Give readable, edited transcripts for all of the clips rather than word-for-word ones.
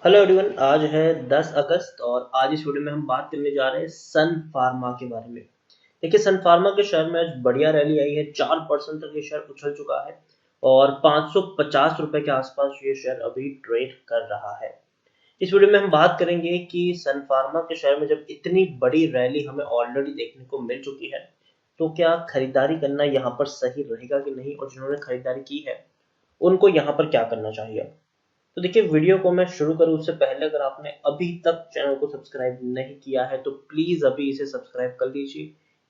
Hello everyone, आज है 10 अगस्त और आज इस वीडियो में हम बात करने जा रहे हैं सन फार्मा के बारे में। देखिए, सन फार्मा के शेयर में आज बढ़िया रैली आई है। 4% तक ये शेयर उछल चुका है और 550 रुपए के आसपास ये शेयर अभी ट्रेड कर रहा है। इस वीडियो में हम बात करेंगे कि सन फार्मा के शेयर में जब इतनी बड़ी रैली हमें ऑलरेडी देखने को मिल चुकी है, तो क्या खरीदारी करना यहाँ पर सही रहेगा कि नहीं, और जिन्होंने खरीदारी की है उनको यहाँ पर क्या करना चाहिए। तो देखिए, वीडियो को मैं शुरू करूँ उससे पहले अगर आपने अभी तक चैनल को सब्सक्राइब नहीं किया है तो प्लीज अभी इसे सब्सक्राइब कर लीजिए,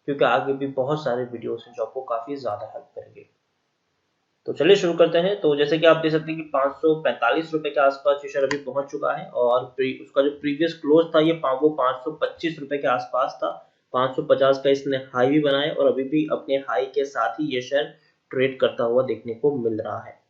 क्योंकि आगे भी बहुत सारे वीडियोस हैं जो आपको काफी ज्यादा हेल्प करेंगे। तो चलिए शुरू करते हैं। तो जैसे कि आप देख सकते हैं कि 545 रुपए के आसपास ये शेयर अभी पहुंच चुका है और उसका जो प्रीवियस क्लोज था वो 525 रुपए के आसपास था। 550 का इसने हाई भी बनाया और अभी भी अपने हाई के साथ ही ये शेयर ट्रेड करता हुआ देखने को मिल रहा है।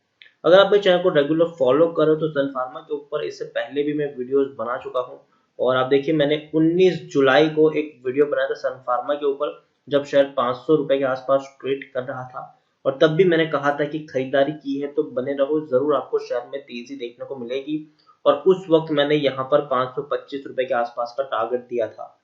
अगर आप मेरे चैनल को रेगुलर फॉलो करो तो सन फार्मा के ऊपर इससे पहले भी मैं वीडियोस बना चुका हूं। और आप देखिए, मैंने 19 जुलाई को एक वीडियो बनाया था सन फार्मा के ऊपर, जब शेयर 500 रुपए के आसपास ट्रेड कर रहा था। और तब भी मैंने कहा था कि खरीदारी की है तो बने रहो, जरूर आपको शेयर में तेजी देखने को मिलेगी। और उस वक्त मैंने यहाँ पर 525 रुपए के आसपास का टारगेट दिया था।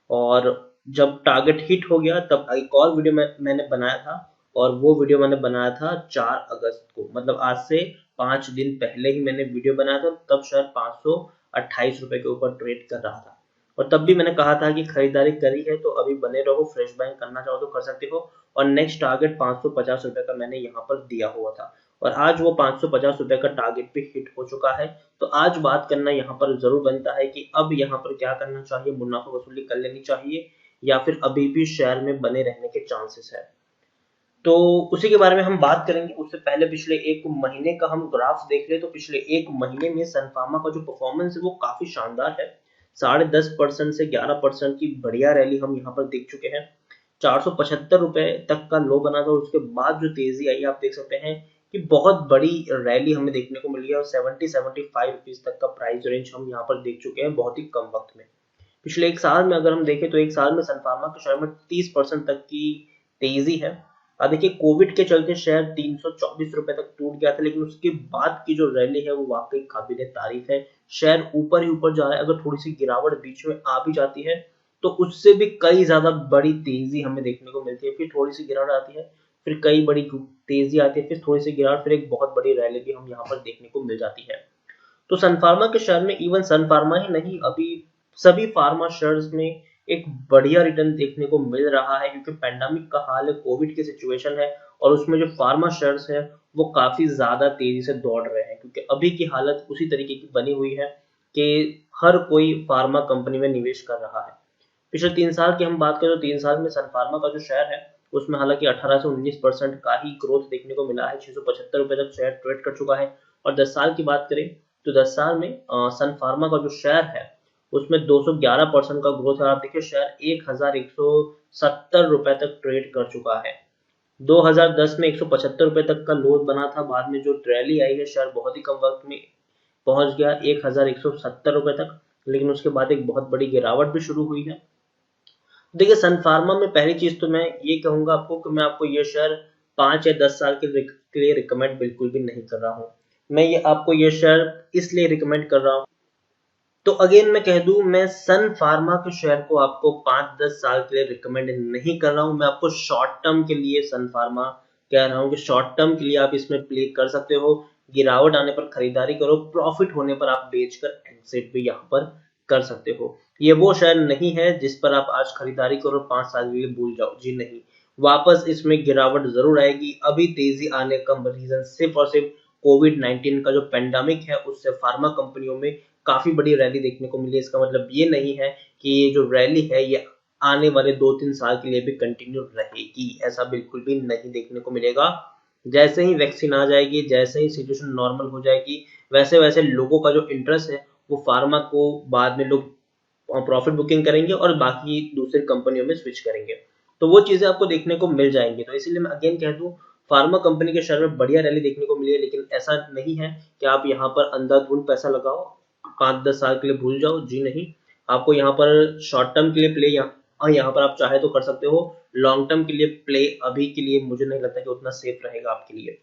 और जब टारगेट हिट हो गया तब एक और वीडियो मैंने बनाया था, और वो वीडियो मैंने बनाया था 4 अगस्त को, मतलब आज से 5 दिन पहले ही मैंने वीडियो बनाया था। तब शायद 528 रुपए के ऊपर ट्रेड कर रहा था। और तब भी मैंने कहा था कि खरीदारी करी है तो अभी बने रहो, फ्रेश बाइंग करना चाहो तो कर सकते हो। और नेक्स्ट टारगेट 550 रुपए का मैंने यहाँ पर दिया हुआ था, और आज वो 550 रुपए का टारगेट भी हिट हो चुका है। तो आज बात करना यहाँ पर जरूर बनता है कि अब यहाँ पर क्या करना चाहिए, मुनाफा वसूली कर लेनी चाहिए या फिर अभी भी शेयर में बने रहने के चांसेस है। तो उसी के बारे में हम बात करेंगे। उससे पहले पिछले एक महीने का हम ग्राफ देख ले तो पिछले एक महीने में सनफार्मा का जो परफॉर्मेंस है वो काफी शानदार है। 10.5% से 11% की बढ़िया रैली हम यहाँ पर देख चुके हैं। 475 रुपए तक का लो बना था और उसके बाद जो तेजी आई आप देख सकते हैं कि बहुत बड़ी रैली हमें देखने को मिली है। और 70-75 रुपीज तक का प्राइस रेंज हम यहाँ पर देख चुके हैं बहुत ही कम वक्त में। पिछले एक साल में अगर हम देखें तो एक साल में सनफार्मा के शेयर में 30% तक की तेजी है। अब देखिए, कोविड के चलते शेयर 324 रुपए तक टूट गया था, लेकिन उसके बाद की जो रैली है वो वाकई काबिल तारीफ है। शेयर ऊपर ही ऊपर जा रहा है। अगर थोड़ी सी गिरावट बीच में आ भी जाती है तो उससे भी कई ज्यादा बड़ी तेजी हमें देखने को मिलती है। फिर थोड़ी सी गिरावट आती है, फिर कई बड़ी तेजी आती है, फिर थोड़ी सी गिरावट, फिर एक बहुत बड़ी रैली भी हम यहाँ पर देखने को मिल जाती है। तो सन फार्मा के शेयर में, इवन सन फार्मा ही नहीं, अभी सभी फार्मा शेयर्स में एक बढ़िया रिटर्न देखने को मिल रहा है, क्योंकि पेंडेमिक का हाल है, कोविड की सिचुएशन है, और उसमें जो फार्मा शेयर्स है वो काफी ज्यादा तेजी से दौड़ रहे हैं, क्योंकि अभी की हालत उसी तरीके की बनी हुई है कि हर कोई फार्मा कंपनी में निवेश कर रहा है। पिछले 3 साल की हम बात करें तो 3 साल में सन फार्मा का जो शेयर है उसमें हालांकि 18 से 19% का ही ग्रोथ देखने को मिला है। 675 रुपए तक शेयर ट्रेड कर चुका है। और 10 साल की बात करें तो 10 साल में सन फार्मा का जो शेयर है उसमें 211% का ग्रोथ है। आप देखिए, शेयर 1170 रुपए तक ट्रेड कर चुका है। 2010 में 175 रुपए तक का लो बना था, बाद में जो रैली आई है शेयर बहुत ही कम वक्त में पहुंच गया 1170 रुपए तक, लेकिन उसके बाद एक बहुत बड़ी गिरावट भी शुरू हुई है। देखिए, सन फार्मा में पहली चीज तो मैं ये कहूंगा आपको कि मैं आपको ये शेयर 5 या 10 साल के लिए रिकमेंड बिल्कुल भी नहीं कर रहा हूँ। मैं ये आपको ये शेयर इसलिए रिकमेंड कर रहा हूँ, तो अगेन मैं कह दूं, मैं सन फार्मा के शेयर को आपको 5-10 साल के लिए रिकमेंड नहीं कर रहा हूं। मैं आपको शॉर्ट टर्म के लिए सन फार्मा कह रहा हूं कि शॉर्ट टर्म के लिए आप इसमें प्ले कर सकते हो। गिरावट आने पर खरीदारी करो, प्रॉफिट होने पर आप बेचकर एग्जिट भी यहाँ पर कर सकते हो। ये वो शेयर नहीं है जिस पर आप आज खरीदारी करो 5 साल के लिए भूल जाओ, जी नहीं। वापस इसमें गिरावट जरूर आएगी। अभी तेजी आने का रीजन सिर्फ और सिर्फ कोविड-19 का जो पेंडेमिक है उससे फार्मा कंपनियों में काफी बड़ी रैली देखने को मिली है। इसका मतलब ये नहीं है कि ये जो रैली है ये आने वाले 2-3 साल के लिए भी कंटिन्यू रहेगी, ऐसा बिल्कुल भी नहीं देखने को मिलेगा। जैसे ही वैक्सीन आ जाएगी, जैसे ही सिचुएशन नॉर्मल हो जाएगी, वैसे वैसे लोगों का जो इंटरेस्ट है वो फार्मा को बाद में लोग प्रॉफिट बुकिंग करेंगे और बाकी दूसरी कंपनियों में स्विच करेंगे। तो वो चीजें आपको देखने को मिल जाएंगी। तो इसीलिए मैं अगेन कह दूं, फार्मा कंपनी के शेयर में बढ़िया रैली देखने को मिली है, लेकिन ऐसा नहीं है कि आप यहाँ पर अंधाधुंध पैसा लगाओ 5-10 साल के लिए भूल जाओ, जी नहीं। आपको यहाँ पर शॉर्ट टर्म के लिए प्ले यहाँ पर आप चाहे तो कर सकते हो। लॉन्ग टर्म के लिए प्ले अभी के लिए मुझे नहीं लगता कि उतना सेफ रहेगा आपके लिए।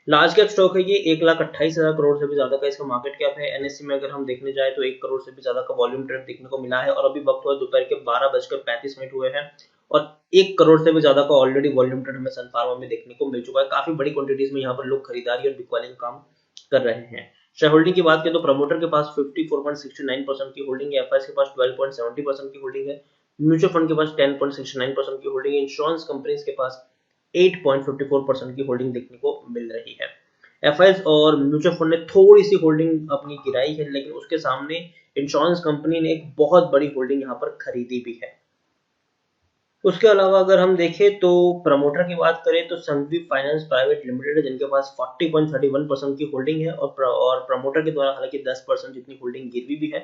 लार्ज कैप स्टॉक है ये, 1,28,000 करोड़ से भी ज्यादा का इसका मार्केट कैप है। एनएससी में अगर हम देखने जाए तो 1 करोड़ से भी ज्यादा का वॉल्यूम ट्रेड देखने को मिला है, और अभी वक्त हुआ दोपहर के 12:35 हुए हैं, और 1 करोड़ से भी ज्यादा का ऑलरेडी वॉल्यूम ट्रेड हमें सन फार्मा में देखने को मिल चुका है। काफी बड़ी क्वांटिटीज में यहाँ पर लोग खरीदारी और बिकवाली का काम कर रहे हैं। शेयर होल्डिंग की बात करें तो प्रमोटर के पास 54.69% की होल्डिंग है, एफआईएस के पास 12.70% की होल्डिंग है, म्यूचुअल फंड के पास 10.69% की होल्डिंग है, इंश्योरेंस कंपनीज के पास 8.54% की होल्डिंग देखने को मिल रही है। एफआईएस और म्यूचुअल फंड ने थोड़ी सी होल्डिंग अपनी गिराई है, लेकिन उसके सामने इंश्योरेंस कंपनी ने एक बहुत बड़ी होल्डिंग यहाँ पर खरीदी भी है। उसके अलावा अगर हम देखें तो प्रमोटर की बात करें तो संघवी फाइनेंस प्राइवेट लिमिटेड है, जिनके पास 40.31% की होल्डिंग है, और प्रमोटर के द्वारा हालांकि 10% जितनी होल्डिंग गिरवी भी है।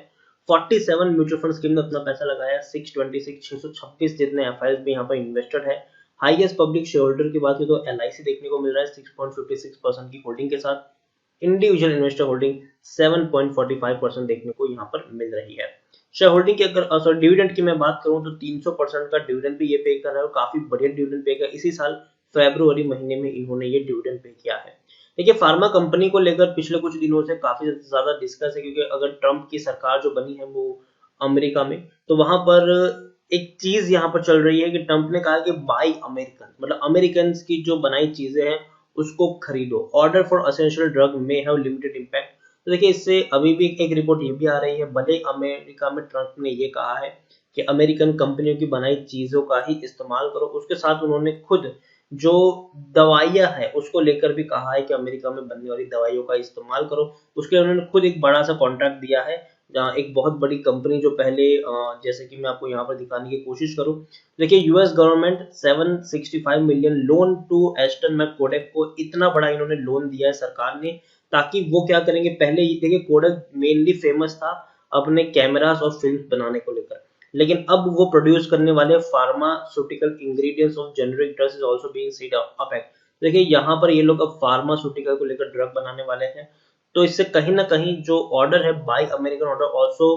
47 म्यूचुअल फंड स्कीम में अपना पैसा लगाया, 626 जितने एफआईएस भी यहाँ पर इन्वेस्टेड है। हाईएस्ट पब्लिक शेयर होल्डर की बात करें तो एलआईसी देखने को मिल रहा है 6.56% की होल्डिंग के साथ। इंडिविजुअल इन्वेस्टर होल्डिंग 7.45% देखने को यहाँ पर मिल रही है। शेयर होल्डिंग की अगर सॉरी डिविडेंड की मैं बात करूं तो 300% का डिविडेंड भी ये पे कर रहा है, और काफी बढ़िया डिविडेंड पे किया। इसी साल फरवरी महीने में इन्होंने ये डिविडेंड पे किया है। देखिए फार्मा कंपनी को लेकर पिछले कुछ दिनों से काफी ज्यादा डिस्कस है, क्योंकि अगर ट्रंप की सरकार जो बनी है वो अमेरिका में, तो वहां पर एक चीज यहाँ पर चल रही है कि ट्रंप ने कहा कि बाई अमेरिकन, मतलब अमेरिकन की जो बनाई चीजें हैं उसको खरीदो। Order for essential drug may have limited impact. तो देखिए इससे अभी भी एक रिपोर्ट ये भी आ रही है, भले अमेरिका में ट्रंप ने ये कहा है कि अमेरिकन कंपनियों की बनाई चीजों का ही इस्तेमाल करो, उसके साथ उन्होंने खुद जो दवाइयां है उसको लेकर भी कहा है कि अमेरिका में बनने वाली दवाइयों का इस्तेमाल करो। उसके लिए उन्होंने खुद एक बड़ा सा कॉन्ट्रैक्ट दिया है, जहाँ एक बहुत बड़ी कंपनी जो पहले जैसे कि मैं आपको यहाँ पर दिखाने की कोशिश करूँ, देखिए US government 765 million loan to Eastman Kodak को, इतना बड़ा इन्होंने लोन दिया है सरकार ने, ताकि वो क्या करेंगे। पहले देखिए कोडेक मेनली फेमस था अपने कैमरास और फिल्म बनाने को लेकर, लेकिन अब वो प्रोड्यूस करने वाले pharmaceutical ingredients of generic drugs is also being seed up. देखिए यहाँ पर ये लोग अब फार्मास्यूटिकल को लेकर ड्रग बनाने वाले हैं, तो इससे कहीं ना कहीं जो ऑर्डर है by American order also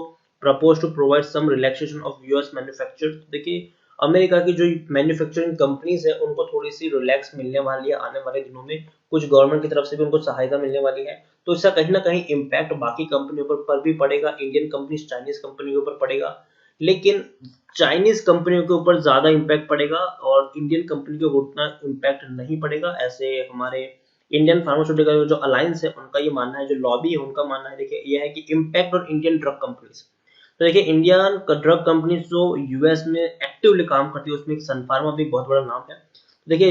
propose to provide some relaxation of US manufacture. देखिए अमेरिका की जो मैन्युफैक्चरिंग कंपनीज है उनको थोड़ी सी रिलैक्स मिलने वाली है आने वाले दिनों में, कुछ गवर्नमेंट की तरफ से भी उनको सहायता मिलने वाली है। तो इसका कहीं ना कहीं इम्पैक्ट बाकी कंपनियों पर भी पड़ेगा, इंडियन कंपनी चाइनीज कंपनी के ऊपर पड़ेगा, लेकिन चाइनीज कंपनियों के ऊपर ज्यादा इम्पैक्ट पड़ेगा और इंडियन कंपनी के ऊपर उतना इम्पैक्ट नहीं पड़ेगा। ऐसे हमारे इंडियन फार्मास्यूटिकल जो अलायंस है उनका ये मानना है, जो लॉबी है उनका मानना है, देखिए ये है कि impact on Indian drug companies. तो देखिए इंडियन ड्रग कंपनीज जो यूएस में एक्टिवली काम करती है उसमें एक सन फार्मा भी बहुत बड़ा नाम है। देखिए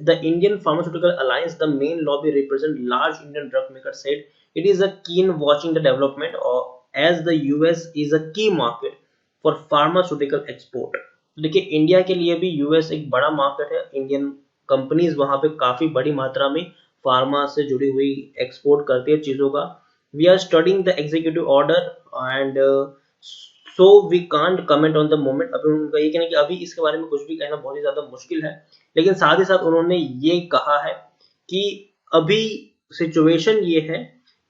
the Indian pharmaceutical alliance the main lobby represent large Indian drug maker said it is a keen watching the development as the US is a key market for pharmaceutical export. देखिए India के लिए भी US एक बड़ा market है, Indian companies वहां पे काफी बड़ी मात्रा में फार्मा से जुड़ी हुई एक्सपोर्ट करती है चीजों का। We are studying the executive order and so we can't comment on the moment. अभी उनका ये कहना है कि अभी इसके बारे में कुछ भी कहना बहुत ही ज्यादा मुश्किल है, लेकिन साथ ही साथ उन्होंने ये कहा है कि अभी सिचुएशन ये है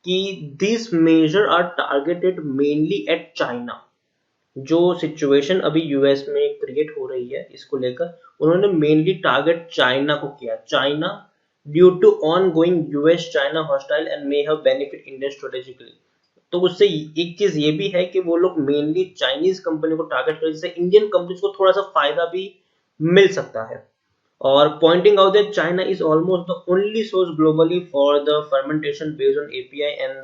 कि this measure are targeted mainly at China. जो सिचुएशन अभी यूएस में क्रिएट हो रही है इसको लेकर उन्होंने मेनली टारगेट चाइना को किया। China due to ongoing US China hostile and may have benefit India strategically. तो उससे एक चीज ये भी है कि वो लोग मेनली चाइनीज कंपनी को टारगेट करें, जिससे इंडियन कंपनीज को थोड़ा सा फायदा भी मिल सकता है। और pointing out that China is almost the only source globally for the fermentation based on API and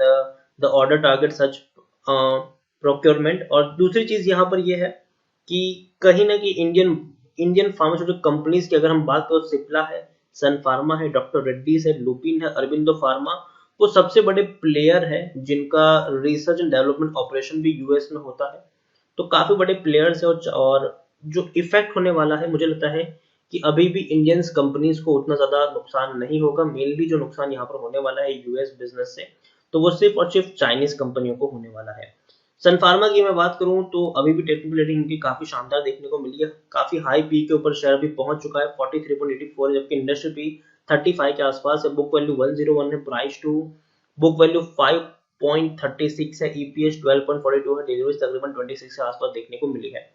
the order target such procurement. और दूसरी चीज यहाँ पर यह है कि कहीं ना कहीं इंडियन फार्मास्यूटिकल कंपनीज की अगर हम बात करें, सिप्ला है, सन फार्मा है, डॉक्टर रेड्डीज है, लुपिन है, अरबिंदो फार्मा, वो सबसे बड़े प्लेयर है जिनका रिसर्च एंड डेवलपमेंट ऑपरेशन भी यूएस में होता है। तो काफी बड़े प्लेयर्स है, और जो इफेक्ट होने वाला है मुझे लगता है कि अभी भी इंडियन कंपनीज को उतना ज्यादा नुकसान नहीं होगा। मेनली जो नुकसान यहाँ पर होने वाला है यूएस बिजनेस से, तो वो सिर्फ और सिर्फ चाइनीज कंपनियों को होने वाला है। सन फार्मा की मैं बात करूं तो अभी भी टेक्निकल रेटिंग इनकी काफी शानदार देखने को मिली है, काफी हाई पी के ऊपर शेयर भी पहुंच चुका है 43.84, जबकि इंडस्ट्री पी 35 के आसपास है। बुक वैल्यू 101 है, प्राइस टू बुक वैल्यू 5.36 है, ईपीएस 12.42 है, डिलीवरी तकरीबन 26 के आसपास देखने को मिली है।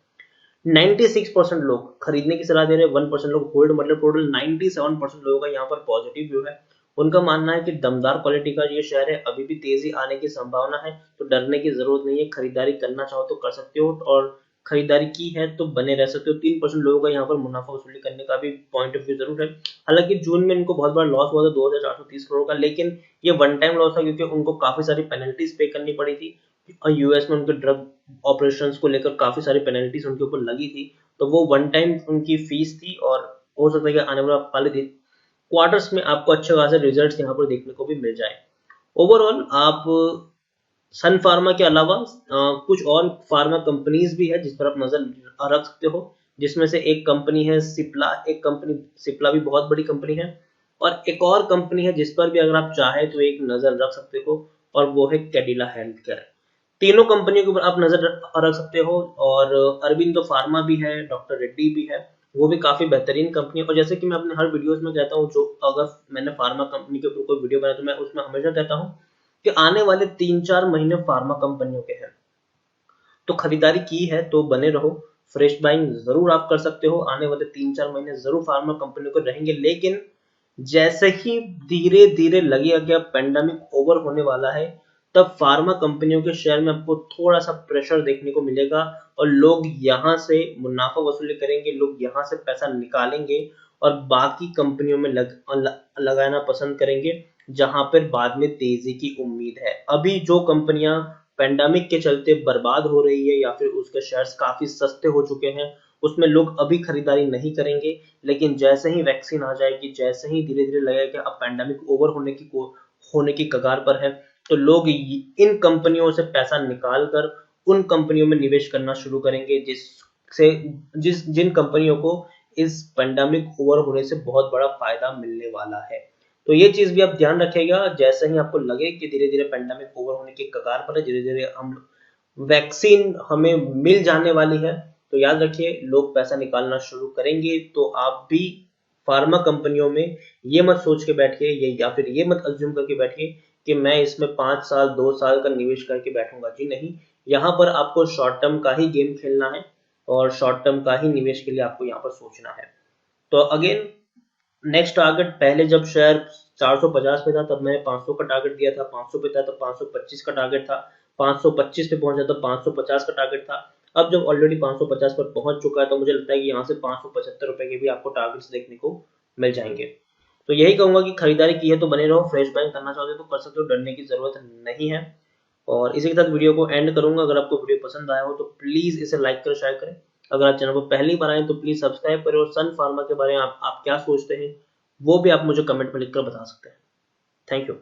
96% लोग खरीदने की सलाह दे रहे हैं, 1% लोग होल्ड, मतलब टोटल 97% लोगों का यहाँ पर पॉजिटिव व्यू है। उनका मानना है कि दमदार क्वालिटी का ये शेयर है, अभी भी तेजी आने की संभावना है, तो डरने की जरूरत नहीं है। खरीदारी करना चाहो तो कर सकते हो, और खरीदारी की है तो बने रह सकते हो। 3% लोगों का यहाँ पर मुनाफा वसूली करने का भी पॉइंट ऑफ व्यू जरूर है। हालांकि जून में इनको बहुत बड़ा लॉस हुआ था 2430 करोड़ का, लेकिन ये वन टाइम लॉस था क्योंकि उनको काफी सारी पेनल्टीज पे करनी पड़ी थी, और यूएस में उनके ड्रग ऑपरेशंस को लेकर काफी सारी पेनल्टीज उनके ऊपर लगी थी, तो वो वन टाइम उनकी फीस थी, और हो सकता है कि आने वाले दिन क्वार्टर्स में आपको अच्छे खासे रिजल्ट्स यहाँ पर देखने को भी मिल जाए। ओवरऑल आप सन फार्मा के अलावा कुछ और फार्मा कंपनीज भी है जिस पर आप नजर रख सकते हो, जिसमें से एक कंपनी है सिप्ला। एक कंपनी सिप्ला भी बहुत बड़ी कंपनी है, और एक और कंपनी है जिस पर भी अगर आप चाहे तो एक नजर रख सकते हो, और वो है कैडिला हेल्थ केयर। तीनों कंपनियों के ऊपर आप नजर रख सकते हो, और अरविंदो फार्मा भी है, डॉक्टर रेड्डी भी है, वो भी काफी बेहतरीन कंपनी है। और जैसे कि मैं अपने हर वीडियोस में कहता हूँ, जो अगर मैंने फार्मा कंपनी के ऊपर कोई वीडियो बनाया तो मैं उसमें हमेशा कहता हूँ कि आने वाले 3-4 महीने फार्मा कंपनियों के हैं, तो खरीदारी की है तो बने रहो। फ्रेश बाइंग जरूर आप कर सकते हो, आने वाले 3-4 महीने जरूर फार्मा कंपनियों को रहेंगे, लेकिन जैसे ही धीरे धीरे लगेगा कि अब पेंडेमिक ओवर होने वाला है, तब फार्मा कंपनियों के शेयर में आपको थोड़ा सा प्रेशर देखने को मिलेगा, और लोग यहाँ से मुनाफा वसूली करेंगे, लोग यहाँ से पैसा निकालेंगे और बाकी कंपनियों में लगाना पसंद करेंगे, जहां पर बाद में तेजी की उम्मीद है। अभी जो कंपनियां पेंडेमिक के चलते बर्बाद हो रही है या फिर उसके शेयर्स काफी सस्ते हो चुके हैं, उसमें लोग अभी खरीदारी नहीं करेंगे, लेकिन जैसे ही वैक्सीन आ जाएगी, जैसे ही धीरे धीरे लगेगा कि अब पैंडेमिक ओवर होने की कगार पर है, तो लोग इन कंपनियों से पैसा निकाल कर उन कंपनियों में निवेश करना शुरू करेंगे, जिन कंपनियों को इस पैंडेमिक ओवर होने से बहुत बड़ा फायदा मिलने वाला है। तो ये चीज भी आप ध्यान रखिएगा, जैसे ही आपको लगे कि धीरे धीरे पैंडेमिक ओवर होने की कगार पर है, धीरे धीरे हम वैक्सीन हमें मिल जाने वाली है, तो याद रखिए लोग पैसा निकालना शुरू करेंगे। तो आप भी फार्मा कंपनियों में ये मत सोच के बैठिए, ये या फिर ये मत अज्यूम करके बैठिए कि मैं इसमें 5 साल 2 साल का निवेश करके बैठूंगा। जी नहीं, यहाँ पर आपको शॉर्ट टर्म का ही गेम खेलना है, और शॉर्ट टर्म का ही निवेश के लिए आपको यहाँ पर सोचना है। तो अगेन नेक्स्ट टारगेट, पहले जब शेयर 450 पे था तब मैंने 500 का टारगेट दिया था, 500 पे था तब 525 का टारगेट था, 525 पे पहुंचा तो 550 का टारगेट था। अब जब ऑलरेडी 550 पर पहुंच चुका है तो मुझे लगता है कि यहाँ से 575 रुपए के भी आपको टारगेट्स देखने को मिल जाएंगे। तो यही कहूंगा कि खरीदारी की है तो बने रहो, फ्रेश बाइंग करना चाहते हो तो कर सकते हो, डरने की जरूरत नहीं है। और इसी के साथ वीडियो को एंड करूंगा। अगर आपको वीडियो पसंद आया हो तो प्लीज इसे लाइक करें, शेयर करें। अगर आप चैनल पर पहली बार आए तो प्लीज सब्सक्राइब करें, और सन फार्मा के बारे में आप क्या सोचते हैं वो भी आप मुझे कमेंट में लिखकर बता सकते हैं। Thank you.